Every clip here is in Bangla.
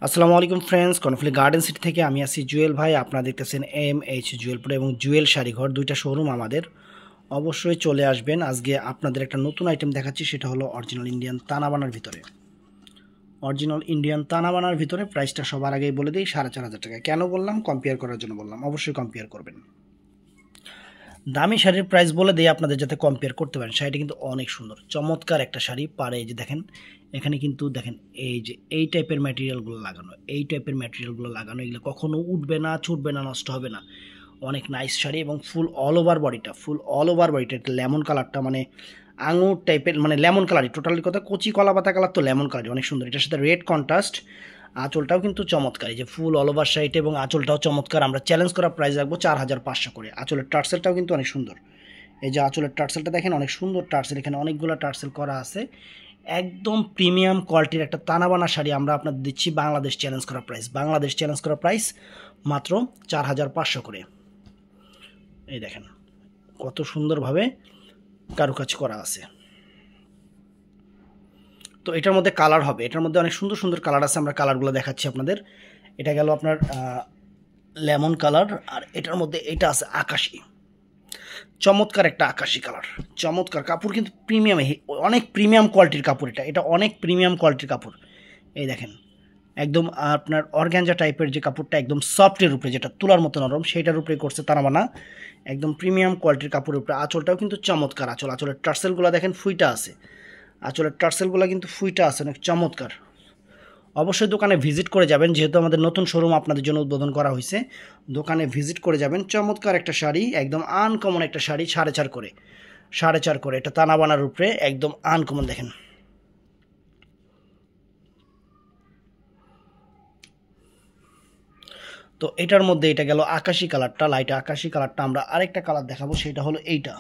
আসসালামু আলাইকুম ফ্রেন্ডস, কর্নফ্লিক্ট গার্ডেন সিটি থেকে আমি আছি জুয়েল ভাই। আপনারা দেখতেছেন এমএইচ জুয়েলপুর এবং জুয়েল শাড়িঘর, দুইটা শোরুম আমাদের। অবশ্যই চলে আসবেন। আজকে আপনাদের একটা নতুন আইটেম দেখাচ্ছি, সেটা হলো অরিজিনাল ইন্ডিয়ান তানাবানার ভিতরে। অরিজিনাল ইন্ডিয়ান তানাবানার ভিতরে প্রাইসটা সবার আগেই বলে দিই 4,500 টাকা। কেন বললাম? কম্পেয়ার করার জন্য বললাম। অবশ্যই কম্পেয়ার করবেন। দামি শাড়ির প্রাইস বলে দিই আপনাদের, যাতে কম্পেয়ার করতে পারেন। শাড়িটা কিন্তু অনেক সুন্দর, চমৎকার একটা শাড়ি। পারে এই যে দেখেন, এখানে কিন্তু দেখেন এই যে এই টাইপের ম্যাটেরিয়ালগুলো লাগানো, এগুলো কখনো উঠবে না, ছুটবে না, নষ্ট হবে না। অনেক নাইস শাড়ি এবং ফুল অল ওভার বডিটা একটা লেমন কালারটা, মানে আঙুর টাইপের, মানে লেমন কালারই টোটালি। কথা কচি কলা পাতা কালার তো লেমন কালারই অনেক সুন্দর। এটার সাথে রেড কন্ট্রাস্ট। আঁচলটাও কিন্তু চমৎকার, এই যে ফুল অল ওভার শাড়িটা এবং আঁচলটাও চমৎকার। আমরা চ্যালেঞ্জ করা প্রাইস রাখবো 4,500 করে। আঁচলের টার্সেলটাও কিন্তু অনেক সুন্দর। এই যে আঁচলের টার্সেলটা দেখেন, অনেক সুন্দর টার্সেল, এখানে অনেকগুলো টার্সেল করা আছে। একদম প্রিমিয়াম কোয়ালিটির একটা তানাবানা শাড়ি আমরা আপনাদের দিচ্ছি বাংলাদেশ চ্যালেঞ্জ করা প্রাইস মাত্র 4,500 করে। এই দেখেন কত সুন্দরভাবে কারুকাজ করা আছে। তো এটার মধ্যে কালার হবে, এটার মধ্যে অনেক সুন্দর সুন্দর কালার আছে। আমরা কালারগুলো দেখাচ্ছি আপনাদের। এটা গেল আপনার লেমন কালার, আর এটার মধ্যে এটা আছে আকাশি, চমৎকার একটা আকাশি কালার। চমৎকার কাপড়, কিন্তু প্রিমিয়াম, অনেক প্রিমিয়াম কোয়ালিটির কাপড়। এটা অনেক প্রিমিয়াম কোয়ালিটির কাপড়। এই দেখেন একদম আপনার অর্গ্যাঞ্জা টাইপের যে কাপড়টা, একদম সফটের উপরে, যেটা তুলার মতো নরম, সেইটার উপরে করছে তানাবানা। একদম প্রিমিয়াম কোয়ালিটির কাপড়ের উপরে। আঁচলটাও কিন্তু চমৎকার। আঁচলের টার্সেলগুলো দেখেন ফুইটা আছে, অনেক চমৎকার। অবশ্যই দোকানে ভিজিট করে যাবেন, যেহেতু আমাদের নতুন শোরুম আপনাদের জন্য উদ্বোধন করা হয়েছে। দোকানে ভিজিট করে যাবেন। চমৎকার একটা শাড়ি, একদম আনকমন একটা শাড়ি, 4.5 করে। এটা তানাবানার উপরে একদম আনকমন। দেখেন তো এটার মধ্যে এটা গেল আকাশি কালারটা, লাইট আকাশি কালারটা। আমরা আরেকটা কালার দেখাবো, সেটা হলো এইটা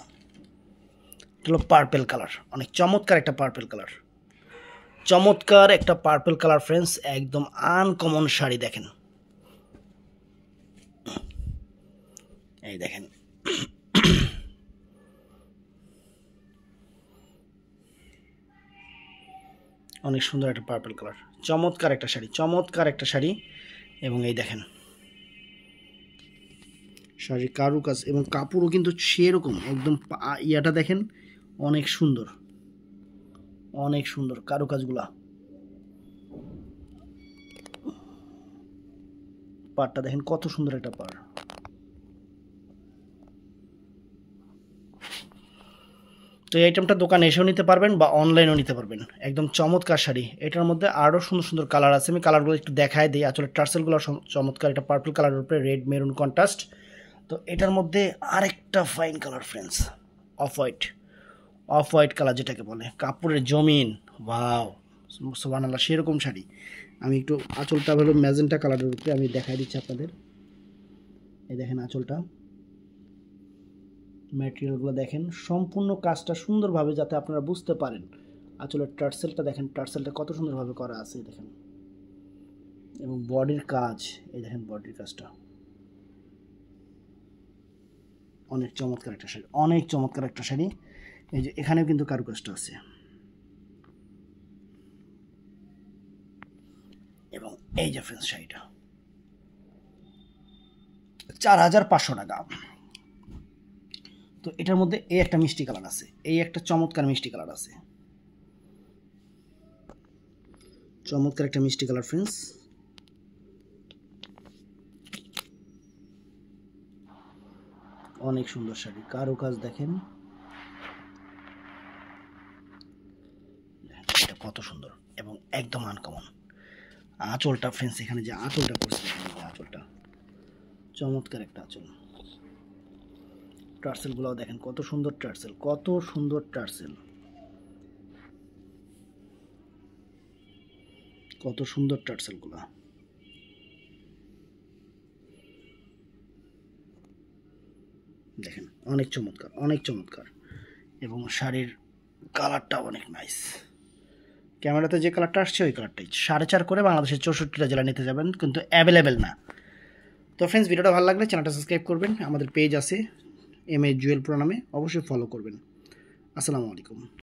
হলো পার্পেল কালার। অনেক চমৎকার একটা পার্পেল কালার ফ্রেন্ডস, একদম আনকমন শাড়ি। দেখেন এই দেখেন অনেক সুন্দর একটা পার্পেল কালার, চমৎকার একটা শাড়ি। এবং এই দেখেন শাড়ির কারুকাজ এবং কাপড়ও কিন্তু সেরকম একদম। ইয়াটা দেখেন অনেক সুন্দর কারুকাজগুলা। পাড়টা দেখেন কত সুন্দর একটা পাড়। তো এই আইটেমটা দোকানে এসেও নিতে পারবেন বা অনলাইনেও নিতে পারবেন। একদম চমৎকার শাড়ি। এটার মধ্যে আরও সুন্দর সুন্দর কালার আছে, আমি কালারগুলো একটু দেখায় দিই। আসলে টার্সেলগুলো চমৎকার, এটা পার্পল কালারের উপরে রেড মেরুন কন্ট্রাস্ট। তো এটার মধ্যে আরেকটা fine colour friends, off white colour যেটাকে বলে, কাপড়ের জমিন। ওয়াও, সুবহানাল্লাহ, সেরকম শাড়ি। আমি একটু আঁচলটা হলো ম্যাজেন্টা কালারের উপরে, আমি দেখাই দিচ্ছি আপনাদের। এই দেখেন আঁচলটা, ম্যাটেরিয়ালগুলো দেখেন, সম্পূর্ণ কাজটা সুন্দরভাবে, যাতে আপনারা বুঝতে পারেন। আঁচলের টার্সেলটা দেখেন, টার্সেলটা কত সুন্দরভাবে করা আছে দেখেন। এবং বডির কাজ, এই দেখেন বডির কাজটা অনেক চমৎকার একটা শাড়ি। এই যে এখানেও কিন্তু কারুকাজটা আছে। এবং এই যে ফ্রেন্ডস শাড়িটা 4,500 টাকা। তো এটার মধ্যে এই একটা মিষ্টি কালার আছে, এই একটা চমৎকার মিষ্টি কালার আছে, চমৎকার একটা মিষ্টি কালার ফ্রেন্ডস। অনেক সুন্দর শাড়ি, কারুকাজ দেখেন এটা কত সুন্দর এবং একদম আনকমন। আঁচলটা ফ্রেন্ডস, এখানে যে আঁচলটা করছে, আঁচলটা চমৎকার একটা আঁচল। টার্সেলগুলোও দেখেন কত সুন্দর টার্সেলগুলো। দেখেন অনেক চমৎকার এবং শাড়ির কালারটা অনেক নাইস। ক্যামেরাতে যে কালারটা আসছে ওই কালারটাই। 4.5 করে বাংলাদেশের 64টা জেলা নিতে যাবেন, কিন্তু অ্যাভেলেবেল না। তো ফ্রেন্ডস, ভিডিওটা ভালো লাগলে চ্যানেলটা সাবস্ক্রাইব করবেন। আমাদের পেজ আছে এমএইচ জুয়েলপুর নামে, অবশ্যই ফলো করবেন। আসসালামু আলাইকুম।